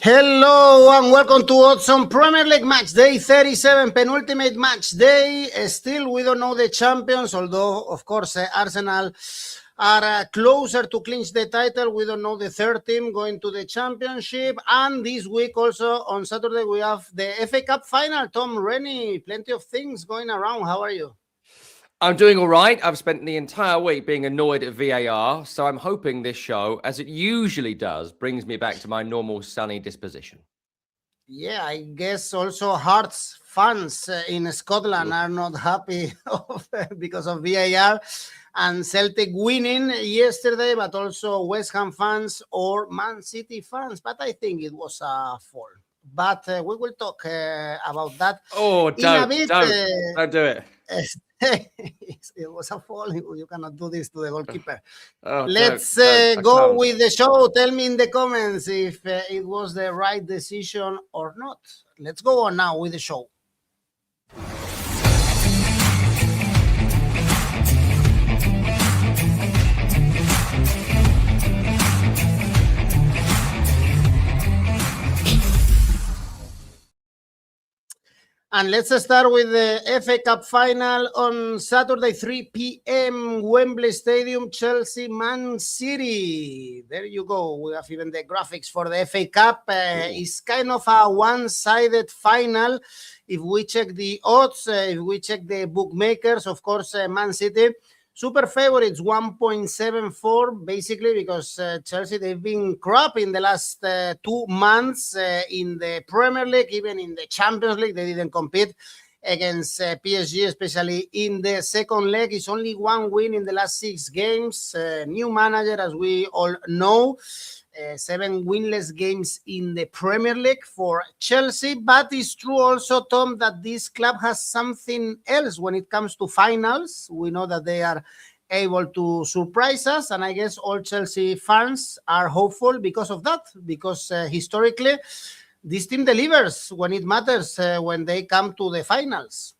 Hello and welcome to Odds on Premier League match day 37, penultimate match day. Still, we don't know the champions, although, of course, Arsenal are closer to clinch the title. We don't know the third team going to the championship. And this week also, on Saturday, we have the FA Cup final. Tom Rennie, plenty of things going around. How are you? I'm doing all right. I've spent the entire week being annoyed at VAR, so I'm hoping this show, as it usually does, brings me back to my normal sunny disposition. Yeah, I guess also Hearts fans in Scotland are not happy because of VAR and Celtic winning yesterday, but also West Ham fans or Man City fans. But I think it was a fall. But we will talk about that. Oh, don't do it. It was a fall. You cannot do this to the goalkeeper. Let's go with the show. Tell me in the comments if it was the right decision or not. Let's go on now with the show. And let's start with the FA Cup final on Saturday, 3 p.m., Wembley Stadium, Chelsea, Man City. There you go. We have even the graphics for the FA Cup. It's kind of a one-sided final. If we check the odds, if we check the bookmakers, of course, Man City, super favorites, 1.74, basically, because Chelsea, they've been crap in the last 2 months in the Premier League, even in the Champions League. They didn't compete against PSG, especially in the second leg. It's only one win in the last 6 games. New manager, as we all know. 7 winless games in the Premier League for Chelsea. But it's true also, Tom, that this club has something else when it comes to finals. We know that they are able to surprise us. And I guess all Chelsea fans are hopeful because of that. Because historically, this team delivers when it matters, when they come to the finals.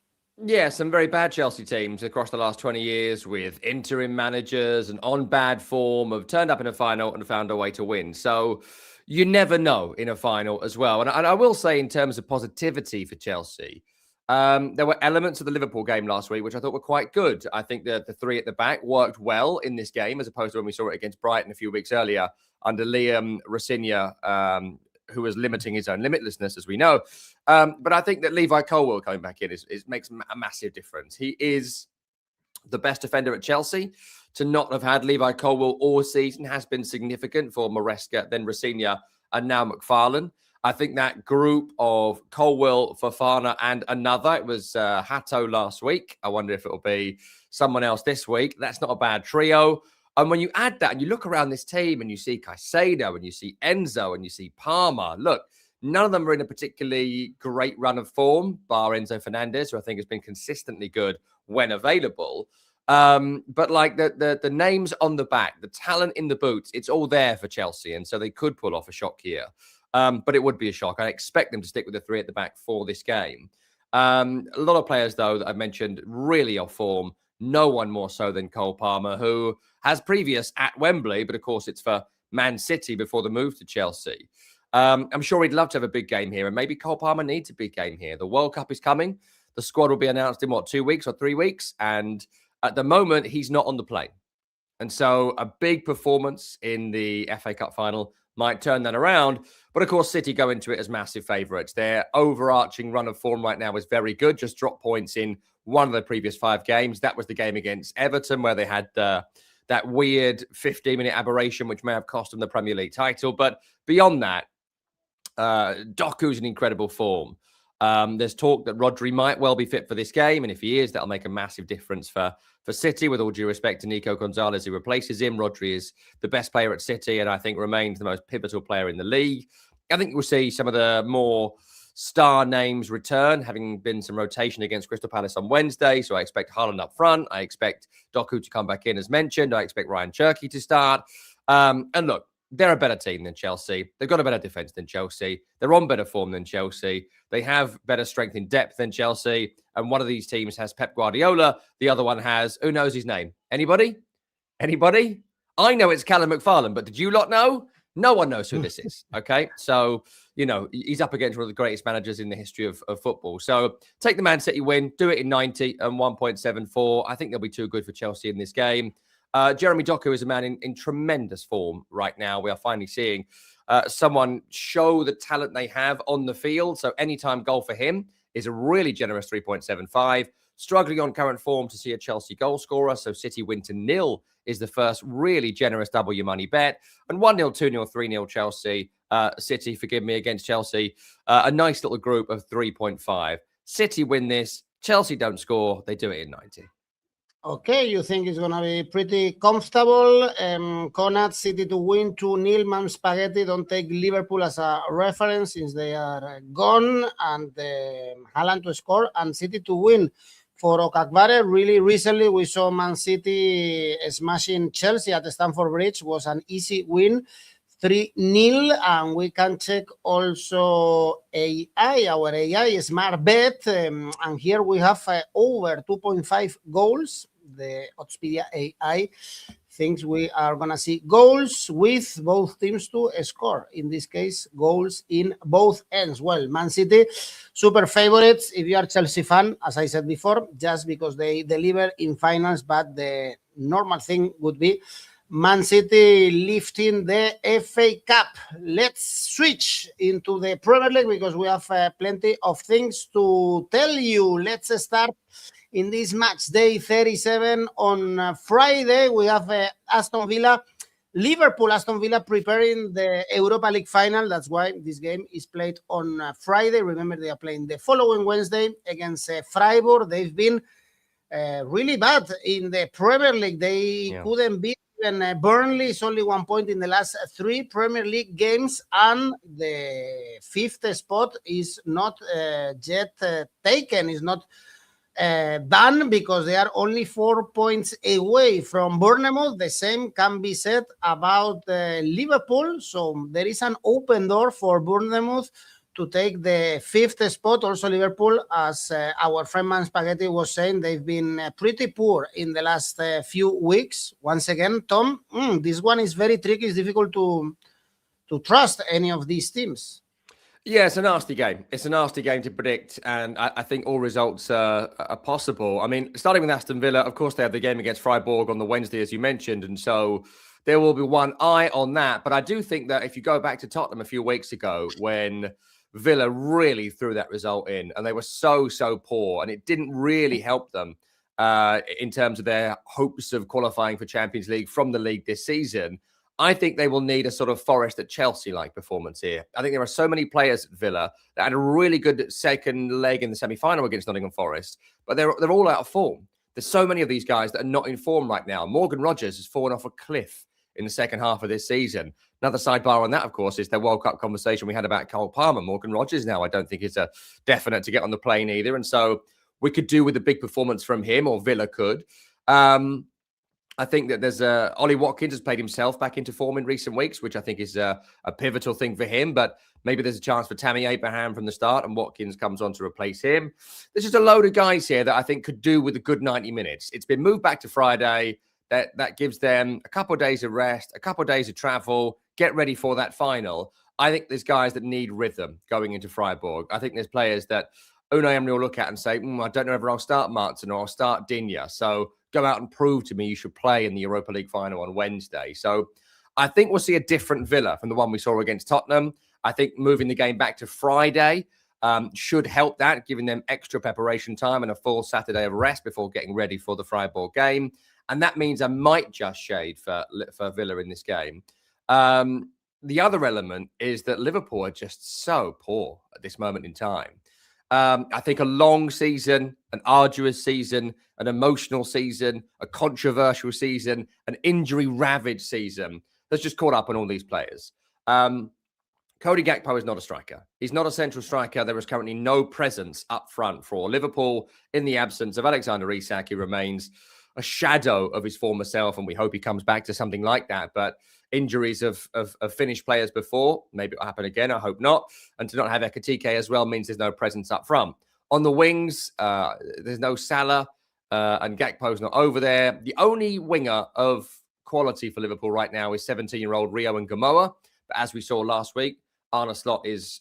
Yeah, some very bad Chelsea teams across the last 20 years with interim managers and on bad form have turned up in a final and found a way to win. So you never know in a final as well. And I will say, in terms of positivity for Chelsea, there were elements of the Liverpool game last week which I thought were quite good. I think that the 3 at the back worked well in this game, as opposed to when we saw it against Brighton a few weeks earlier under 𝗗𝗜𝗦𝗖𝗟𝗔𝗜𝗠𝗘𝗥, who was limiting his own limitlessness, as we know. But I think that Levi Colwill coming back in makes a massive difference. He is the best defender at Chelsea. To not have had Levi Colwill all season has been significant for Maresca, then Rousinha, and now McFarlane. I think that group of Colwill, Fofana, and another, it was Hato last week. I wonder if it'll be someone else this week. That's not a bad trio. And when you add that and you look around this team and you see Caicedo and you see Enzo and you see Palmer, look, none of them are in a particularly great run of form, bar Enzo Fernandez, who I think has been consistently good when available. But like the names on the back, the talent in the boots, it's all there for Chelsea. And so they could pull off a shock here. But it would be a shock. I expect them to stick with the 3 at the back for this game. A lot of players, though, that I've mentioned really off form. No one more so than Cole Palmer, who has previous at Wembley, but of course it's for Man City before the move to Chelsea. I'm sure he'd love to have a big game here, and maybe Cole Palmer needs a big game here. The World Cup is coming. The squad will be announced in, 2 weeks or 3 weeks? And at the moment, he's not on the plane. And so a big performance in the FA Cup final might turn that around. But of course, City go into it as massive favourites. Their overarching run of form right now is very good. Just dropped points in one of the previous 5 games. That was the game against Everton, where they had that weird 15-minute aberration, which may have cost them the Premier League title. But beyond that, Doku's in incredible form. There's talk that Rodri might well be fit for this game. And if he is, that'll make a massive difference for City. With all due respect to Nico Gonzalez, who replaces him, Rodri is the best player at City and I think remains the most pivotal player in the league. I think we'll see some of the more star names return, having been some rotation against Crystal Palace on Wednesday. So I expect Haaland up front. I expect Doku to come back in, as mentioned. I expect Ryan Cherki to start. And look, they're a better team than Chelsea. They've got a better defense than Chelsea. They're on better form than Chelsea. They have better strength in depth than Chelsea. And one of these teams has Pep Guardiola. The other one has, who knows his name? Anybody? I know it's Callum McFarlane, but did you lot know? No one knows who this is. Okay. So, he's up against one of the greatest managers in the history of football. So take the Man City win, do it in 90 and 1.74. I think they'll be too good for Chelsea in this game. Jeremy Doku is a man in tremendous form right now. We are finally seeing someone show the talent they have on the field. So anytime goal for him is a really generous 3.75. Struggling on current form to see a Chelsea goal scorer. So City win to 0 is the first really generous double your money bet. And 1-0, 2-0, 3-0 Chelsea. City, forgive me, against Chelsea. A nice little group of 3.5. City win this. Chelsea don't score. They do it in 90. Okay, you think it's going to be pretty comfortable. Conrad, City to win 2-0. Man Spaghetti, don't take Liverpool as a reference since they are gone. And Haaland to score and City to win. For Okakbare, really recently we saw Man City smashing Chelsea at Stamford Bridge. Was an easy win, 3-0. And we can check also AI, our AI smart bet. And here we have over 2.5 goals. The Oddspedia AI thinks we are going to see goals with both teams to score. In this case, goals in both ends. Well, Man City, super favorites if you are Chelsea fan, as I said before, just because they deliver in finals. But the normal thing would be Man City lifting the FA Cup. Let's switch into the Premier League because we have plenty of things to tell you. Let's start in this match day 37 on Friday. We have Aston Villa, Liverpool, Aston Villa preparing the Europa League final. That's why this game is played on Friday. Remember, they are playing the following Wednesday against Freiburg. They've been really bad in the Premier League. They couldn't beat even Burnley. It's only 1 point in the last 3 Premier League games, and the 5th spot is not yet taken. Is not done because they are only 4 points away from Bournemouth. The same can be said about Liverpool. So there is an open door for Bournemouth to take the 5th spot. Also Liverpool, as our friend Man Spaghetti was saying, they've been pretty poor in the last few weeks. Once again, Tom, this one is very tricky. It's difficult to trust any of these teams. Yeah, it's a nasty game. It's a nasty game to predict, and I think all results are possible. I mean, starting with Aston Villa, of course, they have the game against Freiburg on the Wednesday, as you mentioned, and so there will be one eye on that. But I do think that if you go back to Tottenham a few weeks ago, when Villa really threw that result in, and they were so poor, and it didn't really help them in terms of their hopes of qualifying for Champions League from the league this season. I think they will need a sort of Forest at Chelsea-like performance here. I think there are so many players at Villa that had a really good second leg in the semi-final against Nottingham Forest, but they're all out of form. There's so many of these guys that are not in form right now. Morgan Rogers has fallen off a cliff in the second half of this season. Another sidebar on that, of course, is the World Cup conversation we had about Cole Palmer. Morgan Rogers now, I don't think is a definite to get on the plane either. And so we could do with a big performance from him, or Villa could. I think that there's Ollie Watkins has played himself back into form in recent weeks, which I think is a pivotal thing for him. But maybe there's a chance for Tammy Abraham from the start and Watkins comes on to replace him. There's just a load of guys here that I think could do with a good 90 minutes. It's been moved back to Friday. That gives them a couple of days of rest, a couple of days of travel, get ready for that final. I think there's guys that need rhythm going into Freiburg. I think there's players that Unai Emery will look at and say, I don't know whether I'll start Martin or I'll start Digne. So go out and prove to me you should play in the Europa League final on Wednesday. So I think we'll see a different Villa from the one we saw against Tottenham. I think moving the game back to Friday should help that, giving them extra preparation time and a full Saturday of rest before getting ready for the Freiburg game. And that means I might just shade for Villa in this game. The other element is that Liverpool are just so poor at this moment in time. I think a long season, an arduous season, an emotional season, a controversial season, an injury-ravaged season that's just caught up on all these players. Cody Gakpo is not a striker. He's not a central striker. There is currently no presence up front for Liverpool in the absence of Alexander Isak. He remains a shadow of his former self, and we hope he comes back to something like that. But injuries of finished players before, maybe it'll happen again. I hope not. And to not have Ekitike as well means there's no presence up front. On the wings, there's no Salah, and Gakpo's not over there. The only winger of quality for Liverpool right now is 17-year-old Rio Ngamoa, But as we saw last week, Arne Slot is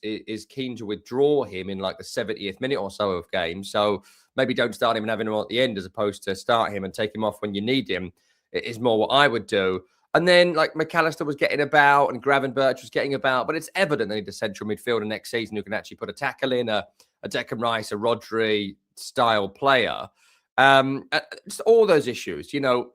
keen to withdraw him in like the 70th minute or so of games. So maybe don't start him and have him at the end as opposed to start him and take him off when you need him. It is more what I would do. And then like McAllister was getting about and Gravenberch was getting about, but it's evident they need a central midfielder next season who can actually put a tackle in, a 𝗗𝗏𝗦𝗖𝗟𝗓, a Rodri style player. Just all those issues, you know,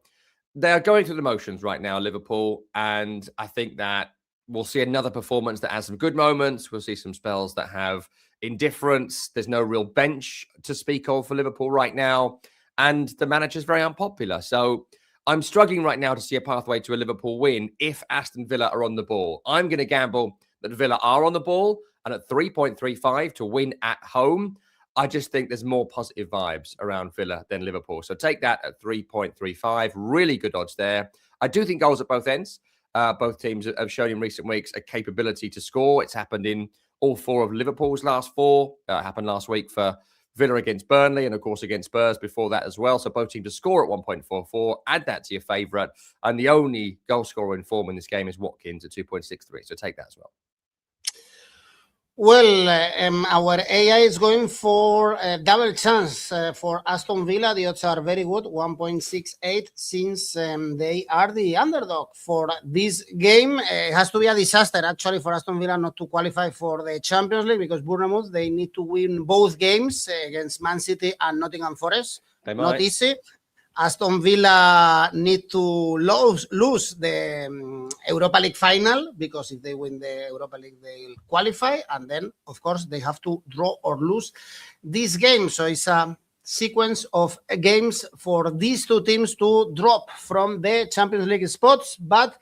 they're going through the motions right now, Liverpool. And I think that we'll see another performance that has some good moments. We'll see some spells that have indifference. There's no real bench to speak of for Liverpool right now. And the manager's very unpopular. So I'm struggling right now to see a pathway to a Liverpool win if Aston Villa are on the ball. I'm going to gamble that Villa are on the ball, and at 3.35 to win at home, I just think there's more positive vibes around Villa than Liverpool. So take that at 3.35. Really good odds there. I do think goals at both ends. Both teams have shown in recent weeks a capability to score. It's happened in all four of Liverpool's last four. Happened last week for Villa against Burnley and, of course, against Spurs before that as well. So both teams to score at 1.44. Add that to your favourite. And the only goal scorer in form in this game is Watkins at 2.63. So take that as well. Well, our AI is going for a double chance for Aston Villa. The odds are very good, 1.68, since they are the underdog for this game. It has to be a disaster, actually, for Aston Villa not to qualify for the Champions League, because Bournemouth, they need to win both games against Man City and Nottingham Forest. Not easy. Aston Villa need to lose the Europa League final, because if they win the Europa League, they'll qualify. And then, of course, they have to draw or lose this game. So it's a sequence of games for these two teams to drop from the Champions League spots. But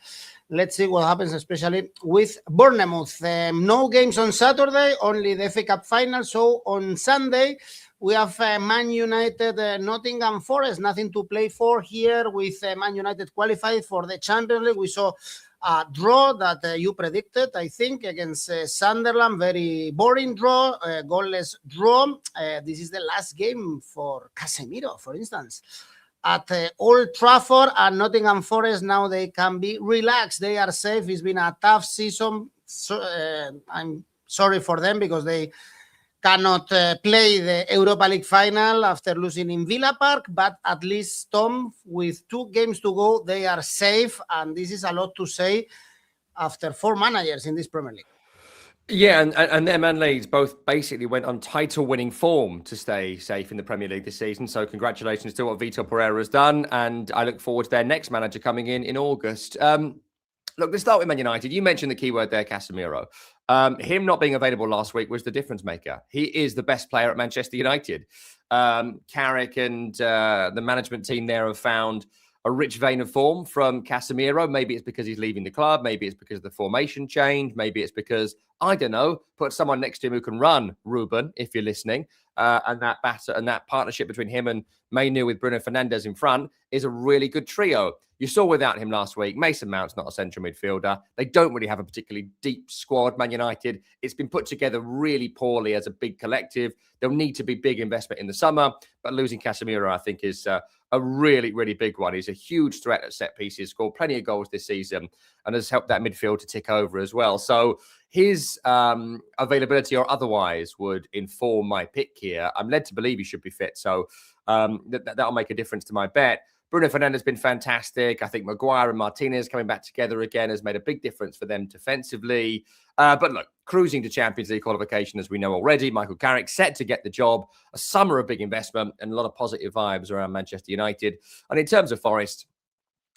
let's see what happens, especially with Bournemouth. No games on Saturday, only the FA Cup final. So on Sunday, we have Man United, Nottingham Forest, nothing to play for here with Man United qualified for the Champions League. We saw a draw that you predicted, I think, against Sunderland. Very boring draw, goalless draw. This is the last game for Casemiro, for instance, at Old Trafford. And Nottingham Forest, now they can be relaxed. They are safe. It's been a tough season. So, I'm sorry for them, because they cannot play the Europa League final after losing in Villa Park, but at least, Tom, with 2 games to go, they are safe, and this is a lot to say after 4 managers in this Premier League. Yeah, and them and Leeds both basically went on title-winning form to stay safe in the Premier League this season. So congratulations to what Vitor Pereira has done, and I look forward to their next manager coming in August. Look, let's start with Man United. You mentioned the keyword there, Casemiro. Him not being available last week was the difference maker. He is the best player at Manchester United. Carrick and the management team there have found a rich vein of form from Casemiro. Maybe it's because he's leaving the club. Maybe it's because of the formation change. Maybe it's because, I don't know, put someone next to him who can run, Ruben, if you're listening. And that partnership between him and Mainoo with Bruno Fernandes in front is a really good trio. You saw without him last week, Mason Mount's not a central midfielder. They don't really have a particularly deep squad, Man United. It's been put together really poorly as a big collective. There'll need to be big investment in the summer, but losing Casemiro, I think, is a really, really big one. He's a huge threat at set pieces, scored plenty of goals this season, and has helped that midfield to tick over as well. So his availability or otherwise would inform my pick here. I'm led to believe he should be fit, so that'll make a difference to my bet. Bruno Fernandes has been fantastic. I think Maguire and Martinez coming back together again has made a big difference for them defensively. But look, cruising to Champions League qualification, as we know already. Michael Carrick set to get the job. A summer of big investment and a lot of positive vibes around Manchester United. And in terms of Forest,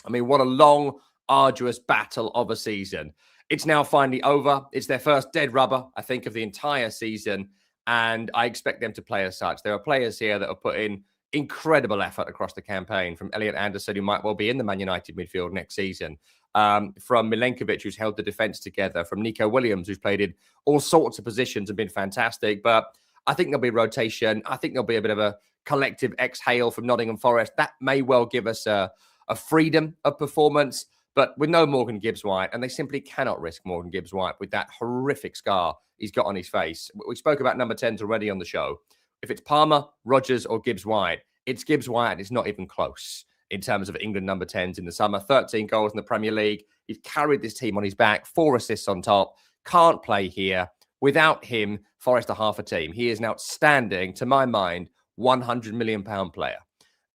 I mean, what a long, arduous battle of a season. It's now finally over. It's their first dead rubber, I think, of the entire season. And I expect them to play as such. There are players here that have put in incredible effort across the campaign, from Elliot Anderson, who might well be in the Man United midfield next season, from Milenkovic, who's held the defence together, from Nico Williams, who's played in all sorts of positions and been fantastic. But I think there'll be rotation. I think there'll be a bit of a collective exhale from Nottingham Forest. That may well give us a freedom of performance, but with no Morgan Gibbs-White, and they simply cannot risk Morgan Gibbs-White with that horrific scar he's got on his face. We spoke about number 10s already on the show. If it's Palmer, Rodgers, or Gibbs-White, it's Gibbs-White, and it's not even close. in terms of England number 10s in the summer. 13 goals in the Premier League. He's carried this team on his back, 4 assists on top. Can't play here. Without him, Forest are half a team. He is an outstanding, to my mind, £100 million player.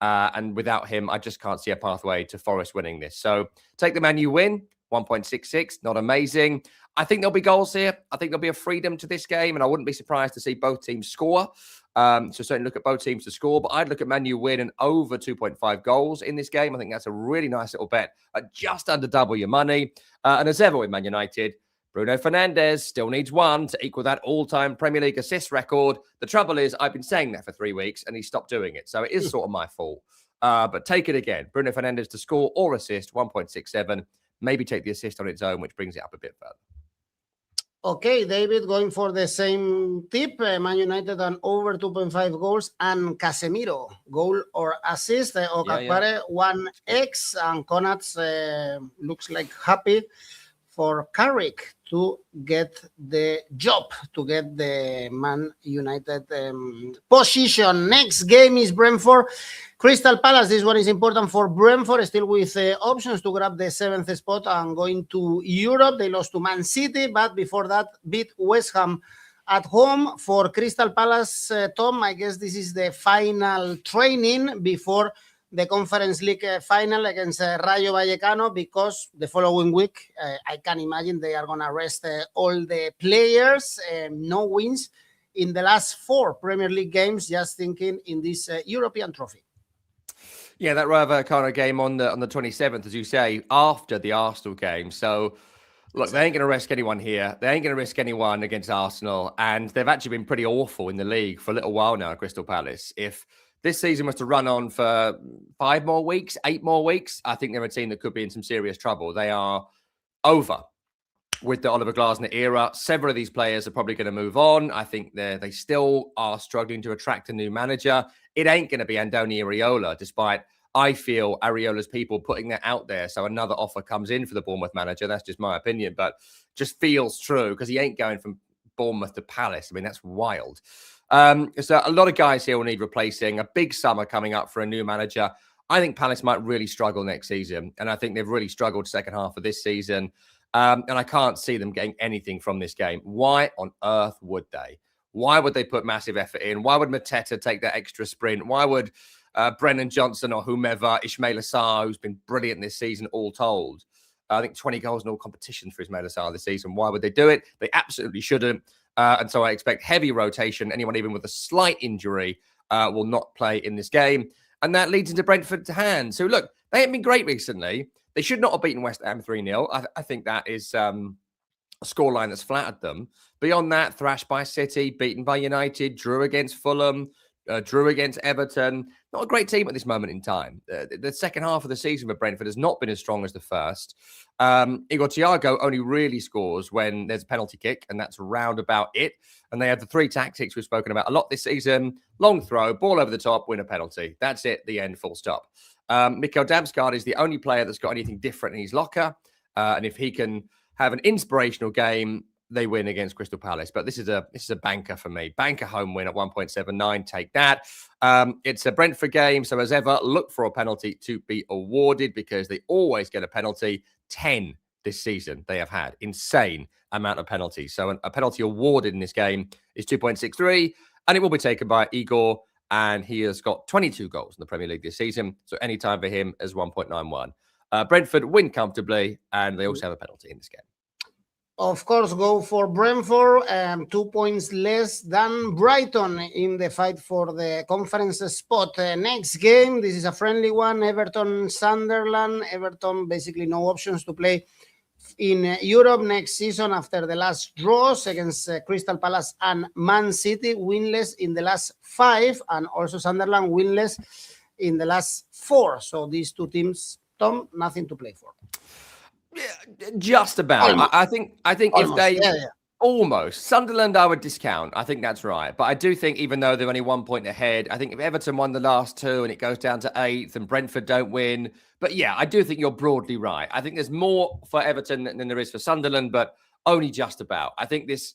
And without him, I just can't see a pathway to Forest winning this. So take the Man U win, 1.66, not amazing. I think there'll be goals here. I think there'll be a freedom to this game, and I wouldn't be surprised to see both teams score. So certainly look at both teams to score, but I'd look at Man U win and over 2.5 goals in this game. I think that's a really nice little bet at just under double your money. And as ever with Man United, Bruno Fernandes still needs one to equal that all-time Premier League assist record. The trouble is, I've been saying that for 3 weeks, and he stopped doing it. So it is sort of my fault. But take it again. Bruno Fernandes to score or assist, 1.67. Maybe take the assist on its own, which brings it up a bit further. Okay, David, going for the same tip. Man United on over 2.5 goals and Casemiro, goal or assist. Okakpare, 1x, and Konats looks like happy for Carrick to get the job, to get the Man United position. Next game is Brentford Crystal Palace. This one is important for Brentford, still with options to grab the 7th spot and going to Europe. They lost to Man City, but before that beat West Ham at home. For Crystal Palace, Tom, I guess this is the final training before the Conference League final against Rayo Vallecano, because the following week, I can imagine they are going to rest all the players. No wins in the last 4 Premier League games, just thinking in this European trophy. Yeah, that Rayo Vallecano game on the 27th, as you say, after the Arsenal game. So, look, they ain't going to risk anyone here. They ain't going to risk anyone against Arsenal. And they've actually been pretty awful in the league for a little while now, Crystal Palace. If this season was to run on for 5 more weeks, 8 more weeks, I think they're a team that could be in some serious trouble. They are over with the Oliver Glasner era. Several of these players are probably going to move on. I think they still are struggling to attract a new manager. It ain't going to be Andoni Iraola, despite, I feel, Ariola's people putting that out there. So another offer comes in for the Bournemouth manager. That's just my opinion, but just feels true because he ain't going from Bournemouth to Palace. I mean, that's wild. So a lot of guys here will need replacing. A big summer coming up for a new manager. I think Palace might really struggle next season, and I think they've really struggled second half of this season. And I can't see them getting anything from this game. Why on earth would they? Why would they put massive effort in? Why would Mateta take that extra sprint? Why would Brennan Johnson or whomever, 𝗗𝗓𝗦𝗓, who's been brilliant this season, all told? I think 20 goals in all competitions for 𝗗𝗓𝗓 this season. Why would they do it? They absolutely shouldn't. And so I expect heavy rotation. Anyone even with a slight injury will not play in this game. And that leads into Brentford's hands. So, look, they haven't been great recently. They should not have beaten West Ham 3-0. I think that is a scoreline that's flattered them. Beyond that, thrashed by City, beaten by United, drew against Fulham, drew against Everton. Not a great team at this moment in time. The second half of the season for Brentford has not been as strong as the first. 𝗗𝗜𝗓𝗏 only really scores when there's a penalty kick, and that's round about it. And they have the 3 tactics we've spoken about a lot this season. Long throw, ball over the top, win a penalty. That's it, the end, full stop. Mikkel Damsgaard is the only player that's got anything different in his locker. And if he can have an inspirational game, they win against Crystal Palace. But this is a banker for me. Banker home win at 1.79. Take that. It's a Brentford game. So as ever, look for a penalty to be awarded because they always get a penalty. 10 this season they have had. Insane amount of penalties. So a penalty awarded in this game is 2.63. And it will be taken by Igor. And he has got 22 goals in the Premier League this season. So any time for him is 1.91. Brentford win comfortably. And they also have a penalty in this game. Of course, go for Brentford, 2 points less than Brighton in the fight for the conference spot. Next game, this is a friendly one, Everton, Sunderland. Everton, basically no options to play in Europe next season after the last draws against Crystal Palace and Man City, winless in the last 5, and also Sunderland winless in the last 4. So these 2 teams, Tom, nothing to play for. Yeah, just about. Almost. I think Almost. if they Yeah. almost Sunderland, I would discount. I think that's right. But I do think even though they're only 1 point ahead, I think if Everton won the last 2 and it goes down to 8th and Brentford don't win. But yeah, I do think you're broadly right. I think there's more for Everton than there is for Sunderland, but only just about. I think this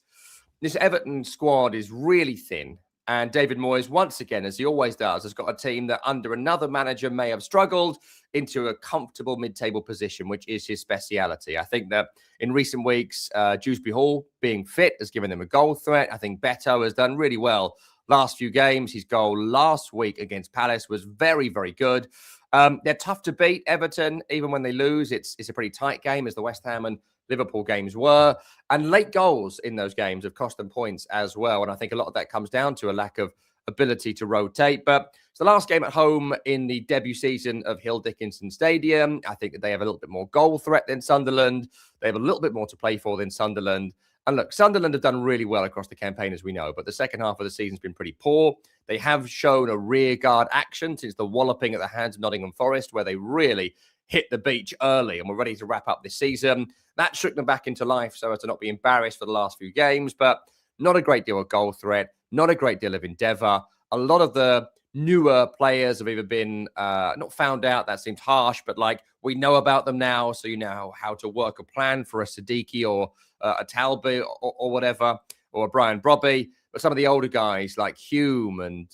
Everton squad is really thin. And David Moyes, once again, as he always does, has got a team that under another manager may have struggled into a comfortable mid-table position, which is his speciality. I think that in recent weeks, Dewsbury Hall being fit has given them a goal threat. I think Beto has done really well last few games. His goal last week against Palace was very, very good. They're tough to beat, Everton, even when they lose. It's a pretty tight game, as the West Ham and Liverpool games were. And late goals in those games have cost them points as well. And I think a lot of that comes down to a lack of ability to rotate. But it's the last game at home in the debut season of 𝗗𝗜𝗦𝗧𝗟𝗏 Stadium. I think that they have a little bit more goal threat than Sunderland. They have a little bit more to play for than Sunderland. And look, Sunderland have done really well across the campaign, as we know, but the second half of the season's been pretty poor. They have shown a rearguard action since the walloping at the hands of Nottingham Forest, where they really hit the beach early and were ready to wrap up this season. That shook them back into life so as to not be embarrassed for the last few games, but not a great deal of goal threat, not a great deal of endeavour. A lot of the newer players have either been not found out, that seems harsh, but like we know about them now, so you know how to work a plan for a Siddiqui or a Talby or whatever, or a Brian Brobby. But some of the older guys like Hume and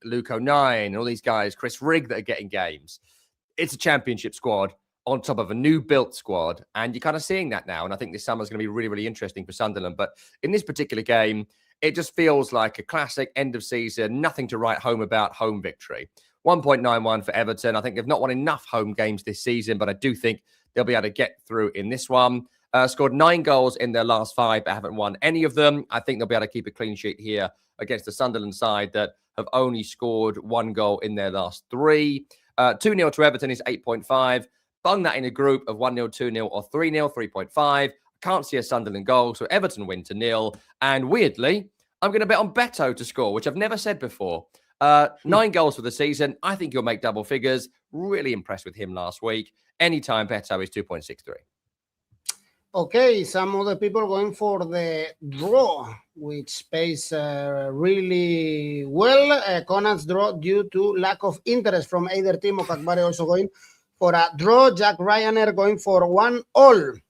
Luke O'Nien and all these guys, Chris Rigg, that are getting games. It's a championship squad on top of a new built squad, and you're kind of seeing that now. And I think this summer is going to be really, really interesting for Sunderland. But in this particular game, it just feels like a classic end of season, nothing to write home about home victory. 1.91 for Everton. I think they've not won enough home games this season, but I do think they'll be able to get through in this one. Scored 9 goals in their last 5, but haven't won any of them. I think they'll be able to keep a clean sheet here against the Sunderland side that have only scored 1 goal in their last 3. 2-0 to Everton is 8.5. Bung that in a group of 1-0, 2-0, or 3-0, 3.5. Can't see a Sunderland goal, so Everton win to 0. And weirdly, I'm going to bet on Beto to score, which I've never said before. 9 goals for the season. I think he'll make double figures. Really impressed with him last week. Anytime Beto is 2.63. Okay, some other people going for the draw, which pays really well. Conan's draw due to lack of interest from either team. Okakbare also going for a draw. Jack Ryanair going for 1-1.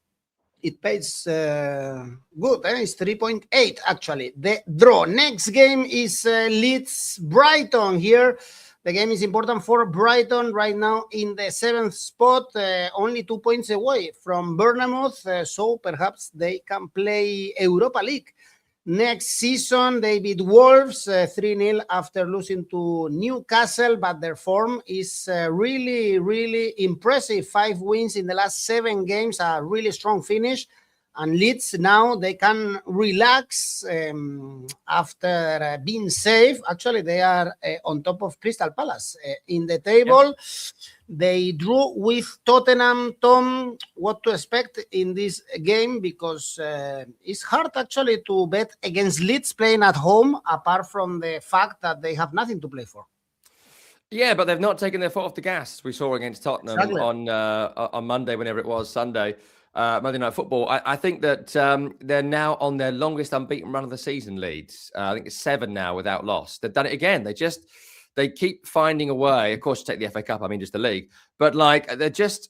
It pays good. It's 3.8 actually. The draw. Next game is Leeds Brighton here. The game is important for Brighton right now in the 7th spot, only 2 points away from Bournemouth, so perhaps they can play Europa League. Next season, they beat Wolves 3-0 after losing to Newcastle, but their form is really, really impressive. 5 wins in the last 7 games, a really strong finish. And Leeds now, they can relax after being safe. Actually, they are on top of Crystal Palace in the table. Yep. They drew with Tottenham. Tom, what to expect in this game? Because it's hard actually to bet against Leeds playing at home, apart from the fact that they have nothing to play for. Yeah, but they've not taken their foot off the gas. We saw against Tottenham exactly. on Monday, whenever it was, Sunday. Monday Night Football. I think that they're now on their longest unbeaten run of the season, Leeds. I think it's 7 now without loss. They've done it again. They keep finding a way. Of course, to take the FA Cup, I mean, just the league. But like, they're just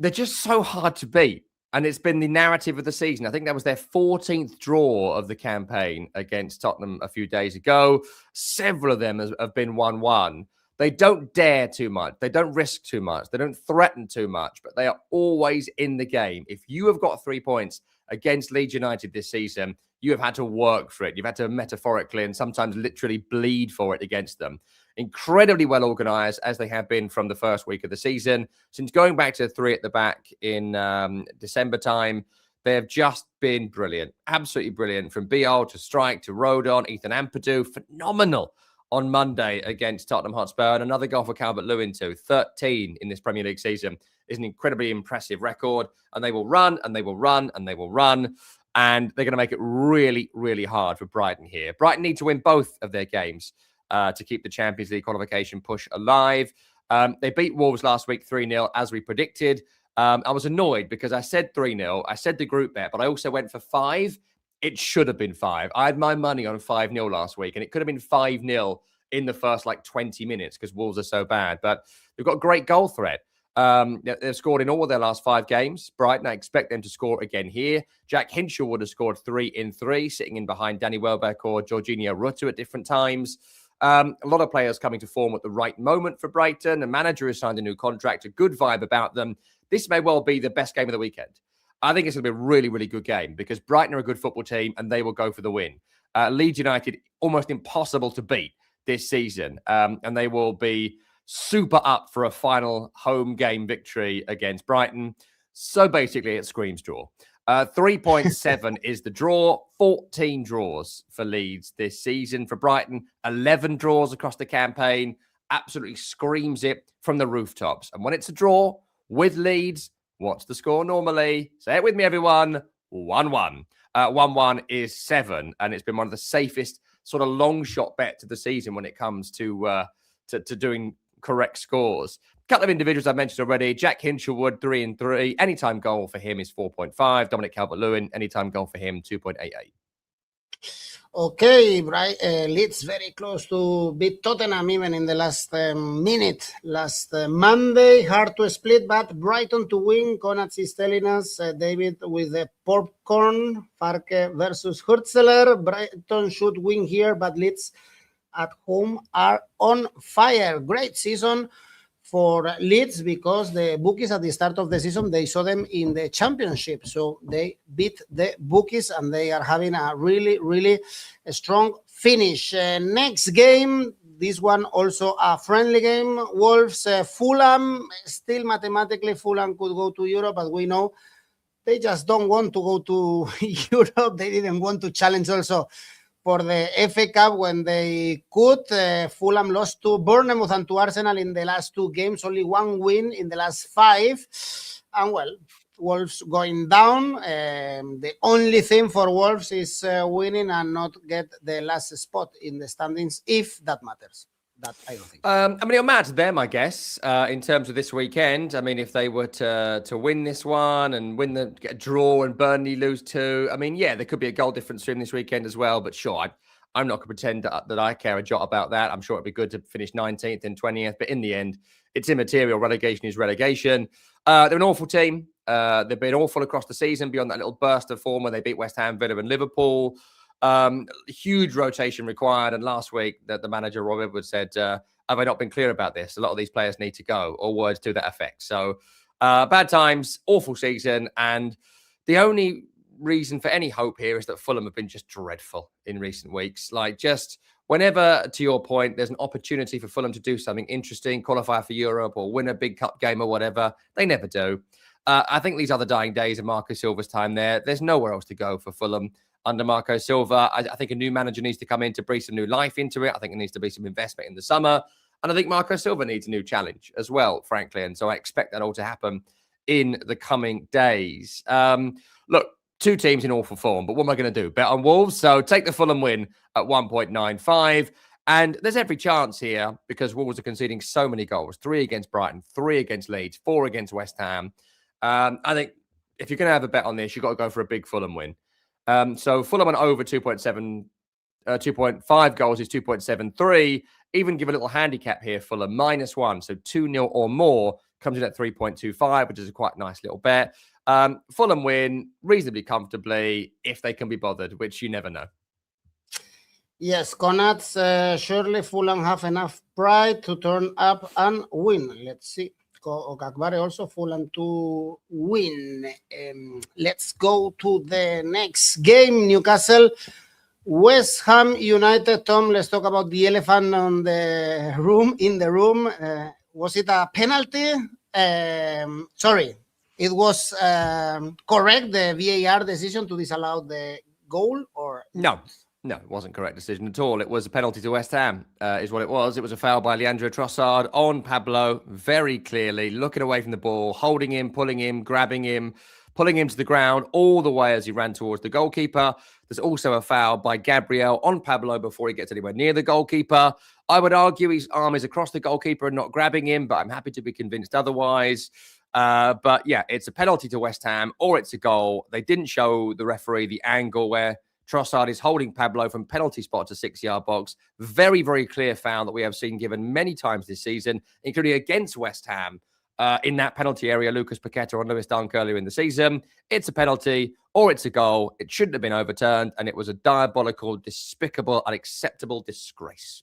so hard to beat. And it's been the narrative of the season. I think that was their 14th draw of the campaign against Tottenham a few days ago. Several of them have been 1-1. They don't dare too much. They don't risk too much. They don't threaten too much, but they are always in the game. If you have got 3 points against Leeds United this season, you have had to work for it. You've had to metaphorically and sometimes literally bleed for it against them. Incredibly well organised, as they have been from the first week of the season. Since going back to 3 at the back in December time, they have just been brilliant. Absolutely brilliant. From Biol to Strike to Rodon, Ethan Ampadu, phenomenal on Monday against Tottenham Hotspur, and another goal for Calvert-Lewin too. 13 in this Premier League season is an incredibly impressive record, and they will run, and they will run, and they will run, and they're going to make it really, really hard for Brighton here. Brighton need to win both of their games to keep the Champions League qualification push alive. They beat Wolves last week 3-0, as we predicted. I was annoyed because I said 3-0. I said the group bet, but I also went for 5. It should have been 5. I had my money on 5-0 last week, and it could have been 5-0 in the first 20 minutes because Wolves are so bad. But they've got great goal threat. They've scored in all of their last 5 games. Brighton, I expect them to score again here. Jack Hinshaw would have scored 3 in 3, sitting in behind Danny Welbeck or Jorginho Rutter at different times. A lot of players coming to form at the right moment for Brighton. The manager has signed a new contract, a good vibe about them. This may well be the best game of the weekend. I think it's going to be a really, really good game because Brighton are a good football team and they will go for the win. Leeds United, almost impossible to beat this season. And they will be super up for a final home game victory against Brighton. So basically, it screams draw. 3.7 is the draw. 14 draws for Leeds this season. For Brighton, 11 draws across the campaign. Absolutely screams it from the rooftops. And when it's a draw with Leeds, what's the score normally? Say it with me, everyone. 1-1. 1-1 is 7. And it's been one of the safest sort of long shot bets of the season when it comes to doing correct scores. A couple of individuals I mentioned already. Jack Hinshaw, 3 in 3. Anytime goal for him is 4.5. Dominic Calvert-Lewin, anytime goal for him, 2.88. Okay, Leeds very close to beat Tottenham even in the last minute. Last Monday, hard to split, but Brighton to win. Konats is telling us, David with the popcorn, Farke versus Hurtzeler. Brighton should win here, but Leeds at home are on fire. Great season for Leeds because the bookies at the start of the season, they saw them in the championship. So they beat the bookies and they are having a really, really strong finish. Next game, this one also a friendly game. Wolves, Fulham. Still mathematically, Fulham could go to Europe, but we know they just don't want to go to Europe. They didn't want to challenge also for the FA Cup when they could. Fulham lost to Bournemouth and to Arsenal in the last 2 games, only 1 win in the last 5. And well, Wolves going down. The only thing for Wolves is winning and not get the last spot in the standings, if that matters. That I don't think. I mean, it'll matter to them, I guess, in terms of this weekend. I mean, if they were to win this one and get a draw and Burnley lose 2, I mean, yeah, there could be a goal difference for him this weekend as well. But sure, I'm not going to pretend that I care a jot about that. I'm sure it'd be good to finish 19th and 20th. But in the end, it's immaterial. Relegation is relegation. They're an awful team. They've been awful across the season beyond that little burst of form where they beat West Ham, Villa and Liverpool. Huge rotation required. And last week, the manager, Rob Edwards, said, have I not been clear about this? A lot of these players need to go, or words to that effect. So bad times, awful season. And the only reason for any hope here is that Fulham have been just dreadful in recent weeks. Like, just whenever, to your point, there's an opportunity for Fulham to do something interesting, qualify for Europe or win a big cup game or whatever, they never do. I think these are the dying days of Marco Silva's time there. There's nowhere else to go for Fulham under Marco Silva. I think a new manager needs to come in to breathe some new life into it. I think there needs to be some investment in the summer. And I think Marco Silva needs a new challenge as well, frankly. And so I expect that all to happen in the coming days. Look, 2 teams in awful form, but what am I going to do? Bet on Wolves? So take the Fulham win at 1.95. And there's every chance here because Wolves are conceding so many goals. 3 against Brighton, 3 against Leeds, 4 against West Ham. I think if you're going to have a bet on this, you've got to go for a big Fulham win. So Fulham on over 2.5 goals is 2.73. Even give a little handicap here, Fulham -1. So 2-0 or more comes in at 3.25, which is a quite nice little bet. Fulham win reasonably comfortably if they can be bothered, which you never know. Yes, Konats, surely Fulham have enough pride to turn up and win. Let's see. Okakbare also Fulham to win. Let's go to the next game. Newcastle, West Ham United. Tom, let's talk about the elephant in the room. Was it a penalty? Sorry, it was correct, the VAR decision to disallow the goal, or no? No, it wasn't a correct decision at all. It was a penalty to West Ham, is what it was. It was a foul by Leandro Trossard on Pablo, very clearly, looking away from the ball, holding him, pulling him, grabbing him, pulling him to the ground all the way as he ran towards the goalkeeper. There's also a foul by Gabriel on Pablo before he gets anywhere near the goalkeeper. I would argue his arm is across the goalkeeper and not grabbing him, but I'm happy to be convinced otherwise. But yeah, it's a penalty to West Ham or it's a goal. They didn't show the referee the angle where Trossard is holding Pablo from penalty spot to 6-yard box. Very, very clear foul that we have seen given many times this season, including against West Ham. in that penalty area, Lucas Paqueta on Lewis Dunk earlier in the season. It's a penalty or it's a goal. It shouldn't have been overturned, and it was a diabolical, despicable, unacceptable disgrace.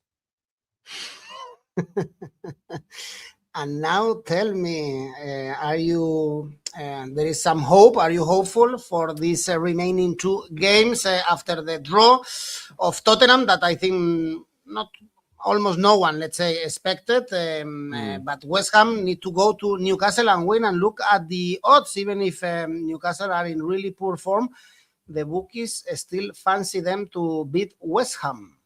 And now tell me, are you, there is some hope, are you hopeful for these remaining 2 games after the draw of Tottenham that I think almost no one, let's say, expected, but West Ham need to go to Newcastle and win, and look at the odds. Even if Newcastle are in really poor form, the bookies still fancy them to beat West Ham.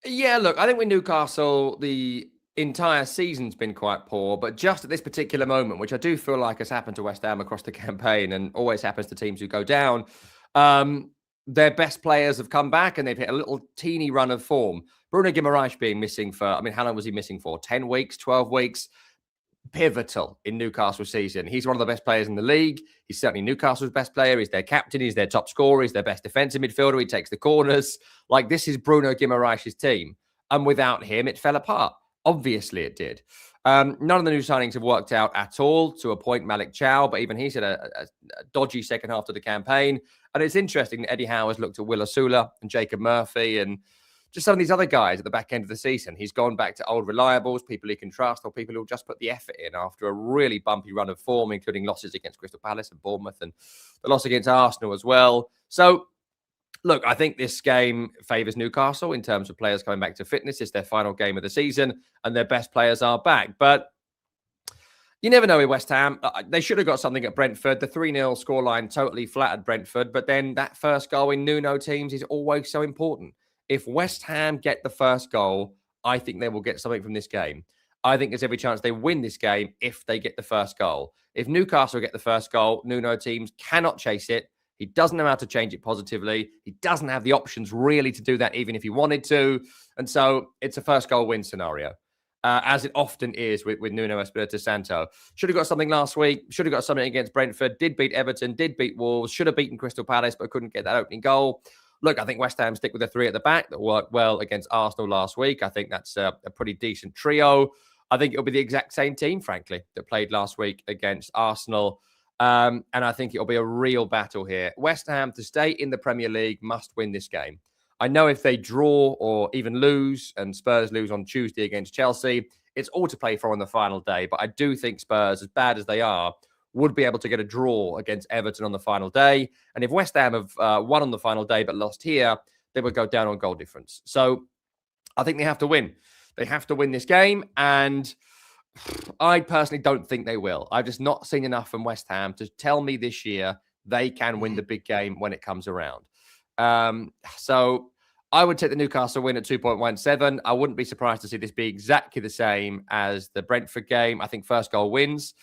Yeah, look, I think with Newcastle, the entire season's been quite poor, but just at this particular moment, which I do feel like has happened to West Ham across the campaign and always happens to teams who go down, their best players have come back and they've hit a little teeny run of form. Bruno Guimaraes being missing for, I mean, how long was he missing for? 10 weeks, 12 weeks? Pivotal in Newcastle's season. He's one of the best players in the league. He's certainly Newcastle's best player. He's their captain. He's their top scorer. He's their best defensive midfielder. He takes the corners. Like, this is Bruno Guimaraes' team. And without him, it fell apart. Obviously, it did. None of the new signings have worked out at all, to a point Malik Chow, but even he's had a dodgy second half of the campaign. And it's interesting that Eddie Howe has looked at 𝗗𝗜𝗦𝗟𝗑 and Jacob Murphy and just some of these other guys at the back end of the season. He's gone back to old reliables, people he can trust, or people who'll just put the effort in after a really bumpy run of form, including losses against Crystal Palace and Bournemouth and the loss against Arsenal as well. So, look, I think this game favours Newcastle in terms of players coming back to fitness. It's their final game of the season and their best players are back. But you never know with West Ham. They should have got something at Brentford. The 3-0 scoreline totally flattered Brentford. But then that first goal in Nuno teams is always so important. If West Ham get the first goal, I think they will get something from this game. I think there's every chance they win this game if they get the first goal. If Newcastle get the first goal, Nuno teams cannot chase it. He doesn't know how to change it positively. He doesn't have the options really to do that, even if he wanted to. And so it's a first goal win scenario, as it often is with Nuno Espirito Santo. Should have got something last week. Should have got something against Brentford. Did beat Everton. Did beat Wolves. Should have beaten Crystal Palace, but couldn't get that opening goal. Look, I think West Ham stick with the 3 at the back that worked well against Arsenal last week. I think that's a pretty decent trio. I think it'll be the exact same team, frankly, that played last week against Arsenal. And I think it'll be a real battle here. West Ham, to stay in the Premier League, must win this game. I know if they draw or even lose, and Spurs lose on Tuesday against Chelsea, it's all to play for on the final day. But I do think Spurs, as bad as they are, would be able to get a draw against Everton on the final day. And if West Ham have won on the final day but lost here, they would go down on goal difference. So I think they have to win. They have to win this game. And I personally don't think they will. I've just not seen enough from West Ham to tell me this year they can win the big game when it comes around. So I would take the Newcastle win at 2.17. I wouldn't be surprised to see this be exactly the same as the Brentford game. I think first goal wins.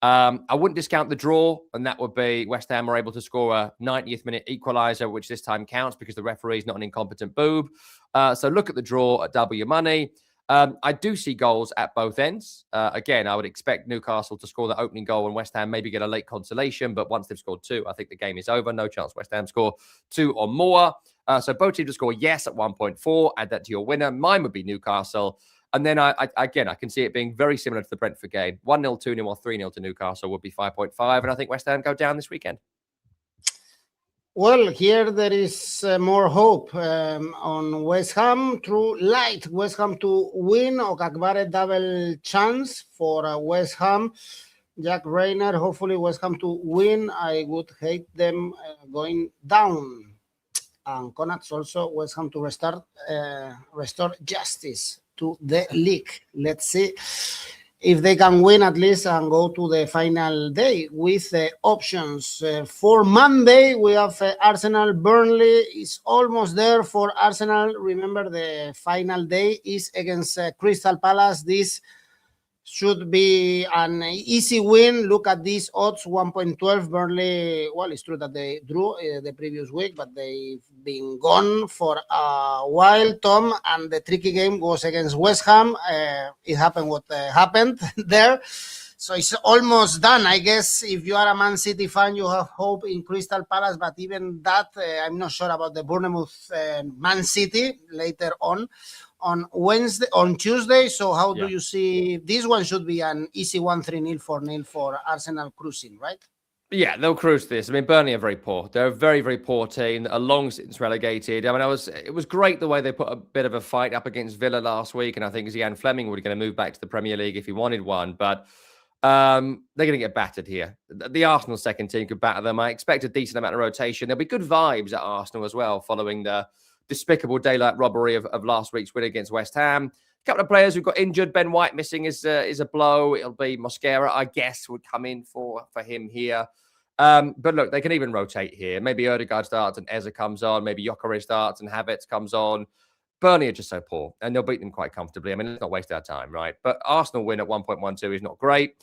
I wouldn't discount the draw, and that would be West Ham are able to score a 90th minute equaliser, which this time counts because the referee is not an incompetent boob. So look at the draw at W money. I do see goals at both ends. Again, I would expect Newcastle to score the opening goal and West Ham maybe get a late consolation. But once they've scored 2, I think the game is over. No chance West Ham score 2 or more. So both teams to score yes at 1.4. Add that to your winner. Mine would be Newcastle. And then, I can see it being very similar to the Brentford game. 1-0, 2-0 or 3-0 to Newcastle would be 5.5. And I think West Ham go down this weekend. Well, here there is more hope on West Ham. Through light, West Ham to win. 𝗗𝗑𝗦𝗖𝗟𝗔𝗜𝗠𝗘𝗥 double chance for West Ham. Jack Reynor, hopefully West Ham to win. I would hate them going down. And Connacht's also West Ham to restore justice to the league. Let's see if they can win at least and go to the final day with the options. For Monday, we have Arsenal. Burnley is almost there for Arsenal. Remember, the final day is against Crystal Palace. This should be an easy win. Look at these odds, 1.12. Burnley, well, it's true that they drew the previous week, but they've been gone for a while, Tom, and the tricky game was against West Ham. It happened what happened there. So it's almost done. I guess if you are a Man City fan, you have hope in Crystal Palace, but even that, I'm not sure about the Bournemouth Man City later on Tuesday. So how do you see this one? Should be an easy 1-3-0, 4-0 for Arsenal cruising, right? Yeah, they'll cruise this. I mean, Burnley are very poor. They're a very, very poor team, are long since relegated. I mean, it was great the way they put a bit of a fight up against Villa last week, and I think Zian Fleming was going to move back to the Premier League if he wanted one, but they're going to get battered here. The Arsenal second team could batter them. I expect a decent amount of rotation. There'll be good vibes at Arsenal as well, following the despicable daylight robbery of last week's win against West Ham. A couple of players who got injured. Ben White missing is a blow. It'll be Mosquera, I guess, would come in for him here. But look, they can even rotate here. Maybe Odegaard starts and Eze comes on. Maybe 𝗗𝗚𝗦𝗖𝗟𝗔𝗜𝗠𝗏 starts and Havertz comes on. Burnley are just so poor, and they'll beat them quite comfortably. I mean, let's not waste our time, right? But Arsenal win at 1.12 is not great.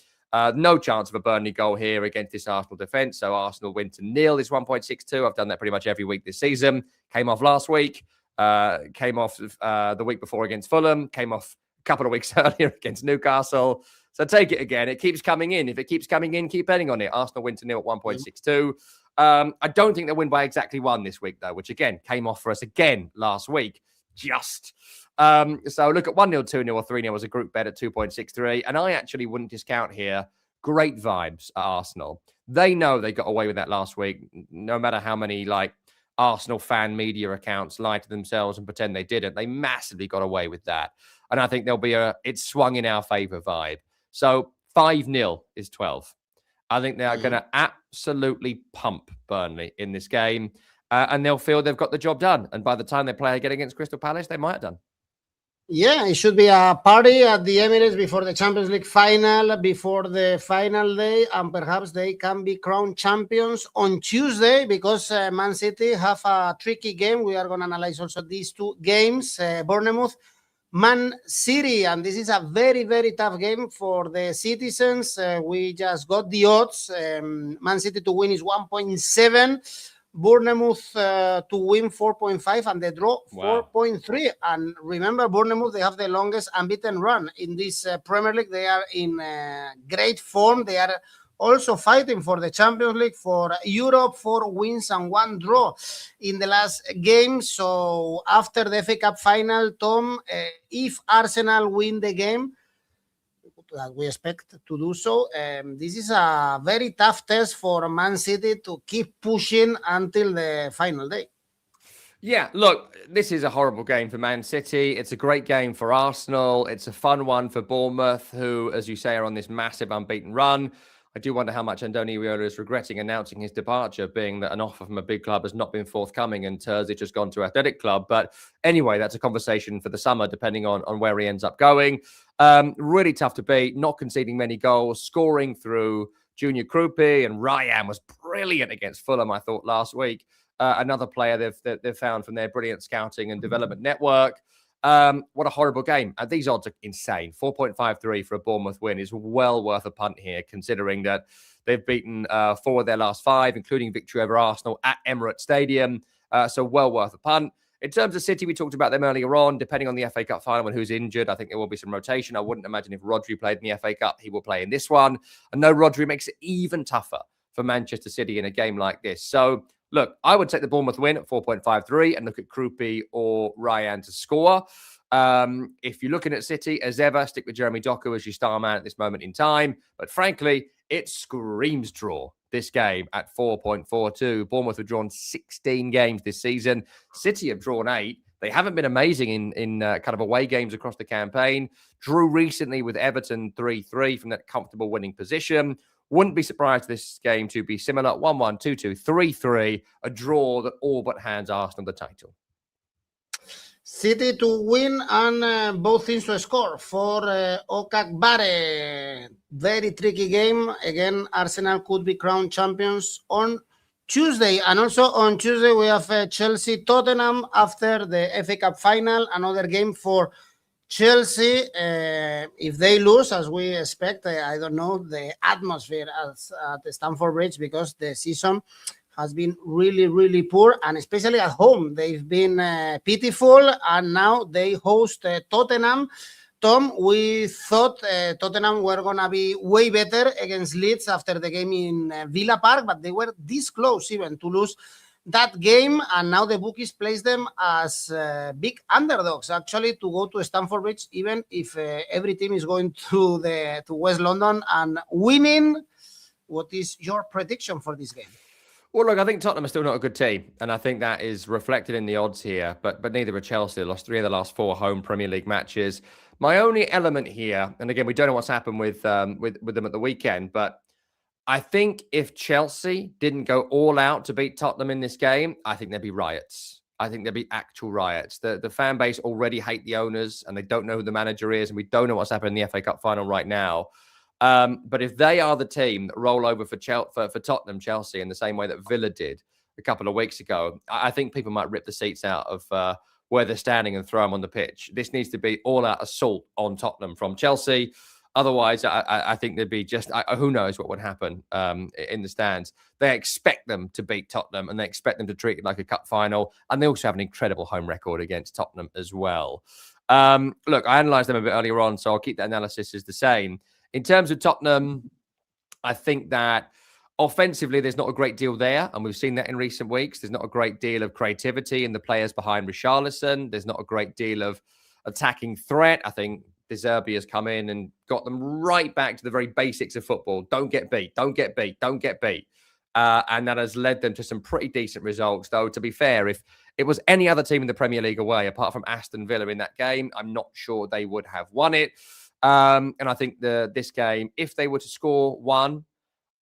No chance of a Burnley goal here against this Arsenal defence. So Arsenal win to 0 is 1.62. I've done that pretty much every week this season. Came off last week. Came off the week before against Fulham. Came off a couple of weeks earlier against Newcastle. So take it again. It keeps coming in. If it keeps coming in, keep betting on it. Arsenal win to 0 at 1.62. I don't think they'll win by exactly 1 this week, though, which, again, came off for us again last week. Just. So look at 1-0, 2-0, or 3-0 as a group bet at 2.63. And I actually wouldn't discount here. Great vibes at Arsenal. They know they got away with that last week, no matter how many, Arsenal fan media accounts lie to themselves and pretend they didn't. They massively got away with that. And I think there'll be it's swung in our favour vibe. So 5-0 is 12. I think they are going to absolutely pump Burnley in this game. And they'll feel they've got the job done. And by the time they play again against Crystal Palace, they might have done. Yeah, it should be a party at the Emirates before the Champions League final, before the final day, and perhaps they can be crowned champions on Tuesday because Man City have a tricky game. We are going to analyze also these two games, Bournemouth, Man City, and this is a very, very tough game for the citizens. We just got the odds. Man City to win is 1.7. Bournemouth to win 4.5 and the draw 4.3. And remember, Bournemouth, they have the longest unbeaten run in this Premier League. They are in great form. They are also fighting for the Champions League, for Europe, 4 wins and 1 draw in the last game. So after the FA Cup final, Tom, if Arsenal win the game, that we expect to do so, this is a very tough test for Man City to keep pushing until the final day. Yeah, look, this is a horrible game for Man City. It's a great game for Arsenal. It's a fun one for Bournemouth, who, as you say, are on this massive unbeaten run. I do wonder how much Andoni Iraola is regretting announcing his departure, being that an offer from a big club has not been forthcoming and 𝗂𝗏𝗏 has gone to Athletic Club. But anyway, that's a conversation for the summer, depending on where he ends up going. Really tough to beat, not conceding many goals, scoring through Junior Krupi, and Ryan was brilliant against Fulham, I thought, last week. Another player they've found from their brilliant scouting and development network. What a horrible game. These odds are insane. 4.53 for a Bournemouth win is well worth a punt here, considering that they've beaten 4 of their last 5, including victory over Arsenal at Emirates Stadium. So well worth a punt. In terms of City, we talked about them earlier on. Depending on the FA Cup final and who's injured, I think there will be some rotation. I wouldn't imagine if Rodri played in the FA Cup, he will play in this one. And no Rodri makes it even tougher for Manchester City in a game like this. So, look, I would take the Bournemouth win at 4.53 and look at Krupi or Ryan to score. If you're looking at City, as ever, stick with Jeremy Doku as your star man at this moment in time. But frankly, it screams draw, this game at 4.42. Bournemouth have drawn 16 games this season. City have drawn 8. They haven't been amazing in kind of away games across the campaign. Drew recently with Everton 3-3 from that comfortable winning position. Wouldn't be surprised for this game to be similar. 1-1, 2-2, 3-3. A draw that all but hands Arsenal the title. City to win and both teams to score for 𝗗𝗚𝗏𝗏𝗏𝗏. Very tricky game. Again, Arsenal could be crowned champions on Tuesday. And also on Tuesday, we have Chelsea-Tottenham after the FA Cup final. Another game for Chelsea. If they lose, as we expect, I don't know the atmosphere at the Stamford Bridge, because the season has been really, really poor, and especially at home. They've been pitiful, and now they host Tottenham. Tom, we thought Tottenham were going to be way better against Leeds after the game in Villa Park, but they were this close even to lose that game, and now the bookies place them as big underdogs, actually, to go to Stamford Bridge, even if every team is going to West London and winning. What is your prediction for this game? Well, look, I think Tottenham are still not a good team, and I think that is reflected in the odds here. But neither are Chelsea. They lost 3 of the last 4 home Premier League matches. My only element here, and again, we don't know what's happened with them at the weekend, but I think if Chelsea didn't go all out to beat Tottenham in this game, I think there'd be riots. I think there'd be actual riots. The fan base already hate the owners, and they don't know who the manager is, and we don't know what's happened in the FA Cup final right now. But if they are the team that roll over for Tottenham, Chelsea, in the same way that Villa did a couple of weeks ago, I think people might rip the seats out of where they're standing and throw them on the pitch. This needs to be all-out assault on Tottenham from Chelsea. Otherwise, I think there'd be just, who knows what would happen in the stands. They expect them to beat Tottenham, and they expect them to treat it like a cup final. And they also have an incredible home record against Tottenham as well. Look, I analysed them a bit earlier on, so I'll keep that analysis as the same. In terms of Tottenham, I think that offensively, there's not a great deal there, and we've seen that in recent weeks. There's not a great deal of creativity in the players behind Richarlison. There's not a great deal of attacking threat. I think De Zerbi has come in and got them right back to the very basics of football. Don't get beat, don't get beat, don't get beat. And that has led them to some pretty decent results. Though, to be fair, if it was any other team in the Premier League away, apart from Aston Villa in that game, I'm not sure they would have won it. And I think this game, if they were to score 1,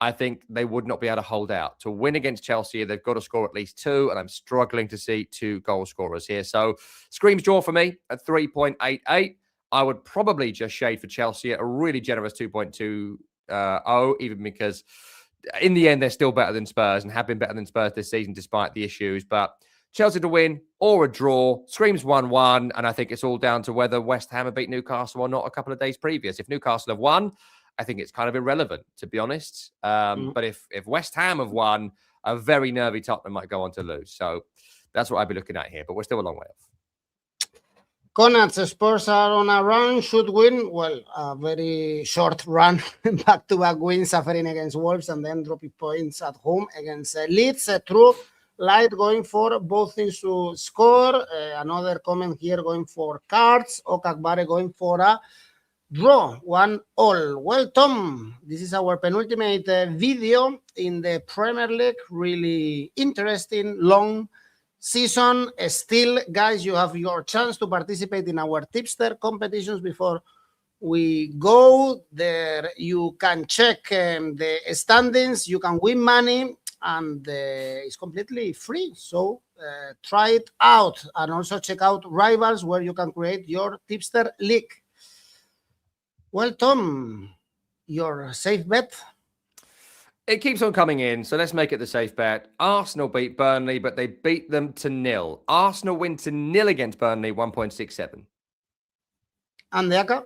I think they would not be able to hold out. To win against Chelsea, they've got to score at least 2, and I'm struggling to see 2 goal scorers here. So, screams draw for me at 3.88. I would probably just shade for Chelsea at a really generous 2.20, even because in the end, they're still better than Spurs and have been better than Spurs this season despite the issues. But Chelsea to win or a draw, screams 1-1, and I think it's all down to whether West Ham have beat Newcastle or not a couple of days previous. If Newcastle have won, I think it's kind of irrelevant, to be honest. But if West Ham have won, a very nervy Tottenham might go on to lose. So that's what I'd be looking at here, but we're still a long way off. Connacht, Spurs are on a run, should win. Well, a very short run, back-to-back wins, suffering against Wolves and then dropping points at home against Leeds. True light going for both teams to score. Another comment here going for cards. 𝗗𝗜𝗦𝗖𝗟𝗔𝗜𝗍 going for a draw, 1-1. Well, Tom, this is our penultimate video in the Premier League. Really interesting, long season. Still, guys, you have your chance to participate in our tipster competitions before we go. There you can check the standings, you can win money, and it's completely free. So try it out, and also check out Rivals, where you can create your tipster league. Well, Tom, your safe bet? It keeps on coming in, so let's make it the safe bet. Arsenal beat Burnley, but they beat them to 0. Arsenal win to 0 against Burnley, 1.67. And the Aka?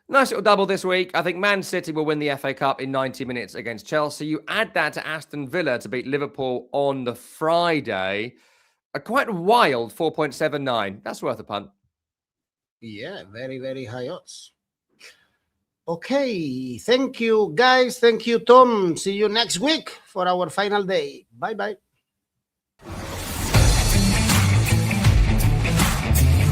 Nice little double this week. I think Man City will win the FA Cup in 90 minutes against Chelsea. You add that to Aston Villa to beat Liverpool on the Friday. A quite wild 4.79. That's worth a punt. Yeah, very, very high odds. Okay, thank you, guys. Thank you, Tom. See you next week for our final day. Bye-bye.